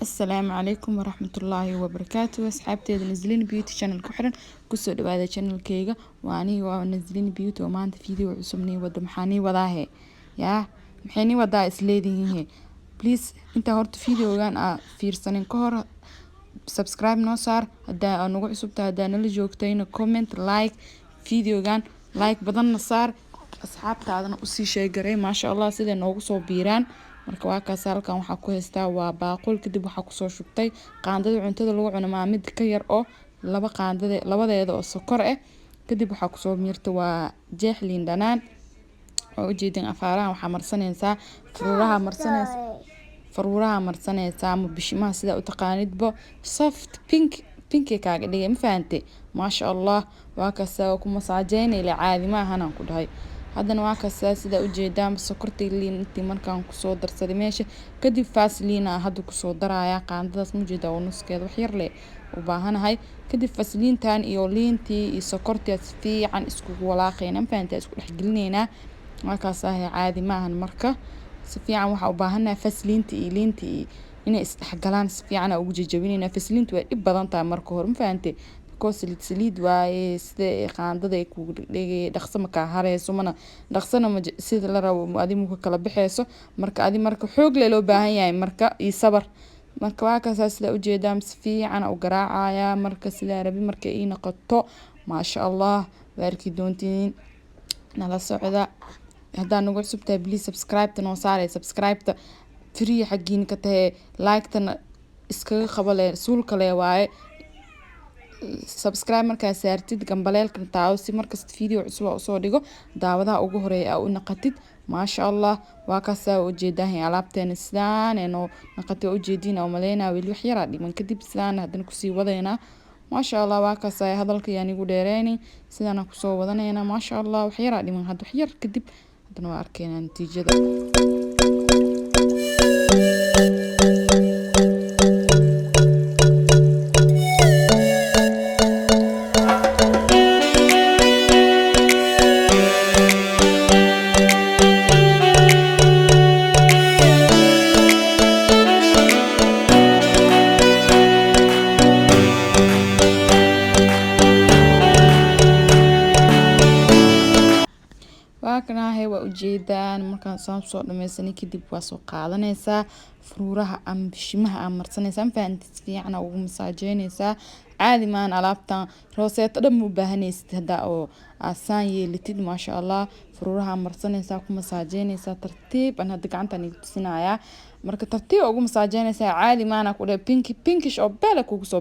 السلام عليكم ورحمة الله وبركاته. أصحابتي نزلين بيوتي channel كحرن كسر بعد channel كيجا واني ونزلين بيوتي وما عند فيديو عصمني وده محاني وضعه يا محاني وضع إسلادي هي بليز انت هرت فيديو كان في سنين كهر سبسكرايب نصار هدا نوع عصبته هدا نلي جوكتين كومنت لايك فيديو كان لايك بدن نصار أصحابتي هذا نقصي شيء قري ما شاء الله سيدا نوع صوبيران marka waa kaas halkan waxa ku haystaa waa baaqul kadib waxa ku soo shubtay qaandada cuntada lagu cuno ma mid ka yar oo labadeeda oo sokor ah kadib waxa ku soo miirta waa jeex liin dhanaan oo ujeedin afaaraha waxa marsanaysaa faruuraha marsanaysaa ama bishimaha sida u taqaanidba soft pink kaaga dhigay ma fahamtay ma sha Allah waa kaas ku masaajeynay la caadi ma ahan ku dhahay haddana waa kaas sida u jeedaan sokortii liin intii markaan ku soo darsaday meesha kadib faasliina hadda ku soo daraya qaandadaas ma jeedaa oo nuskeeda wax yar leh u baahanahay kadib faasliintan iyo liintii iyo sokortii fiican isku walaaqeena faanta isku dhex gelinayna markaas caadi ma ahan marka si fiican waxa u baahanahay faasliintii iyo liintii inay isdhexgalaan si fiican ugu jajabinayna faasliintu way dib badan tahay marka hore ma faantay saliid waaye sida qaandada ay ku dhigay dhaqso ma ka hareyso mana dhaqsana ma sida la rabo adigu kala bixeyso marka xoog loo baahan yahay marka iyo sabar marka waa kaas sida u jeedaan si fiican u garaacaya marka sida rabi marka ay noqoto ma sha Allah waarki doontiin nala socda haddaan nagu cusubtahay please subscribe tan oo saaray subscribe ta free xaqiin ka tahay like tan iskaga qabale suulka le waaye subscribe markaa saartid gambaleelka taaw si markasta video cusub oo soo dhigo daawadaha ugu horeeya u naqatid ma sha Allah waa ka soo ujeedahay alaabteena sidaan oo naqatay ujeedina oo maleena wili wax yar dhiman kadib sidaan hadan ku sii wadayna ma sha Allah waa ka soo hadalka yani ugu dheereeyni sidaan ku soo wadanayna ma sha Allah wax yar dhiman had wax yar kadib hadan waa arkeenaa natiijada waakanahay waa ujeedaan markaan soo dhameysani kadib waa soo qaadanaysaa furuuraha ama bishimaha ama marsanaysaa faantis fiican ugu masaajeynaysaa caadi maan alaabtan rooseeto dhan u baahanaysid hada oo asaan yeelitid ma sha Allah furuuraha marsanaysaa ku masaajeynaysaa tartiib aan hada gacanta niga tusinaya marka tartiib ugu masaajeynaysaa caadi maan ku pinkish oo bala kugu soo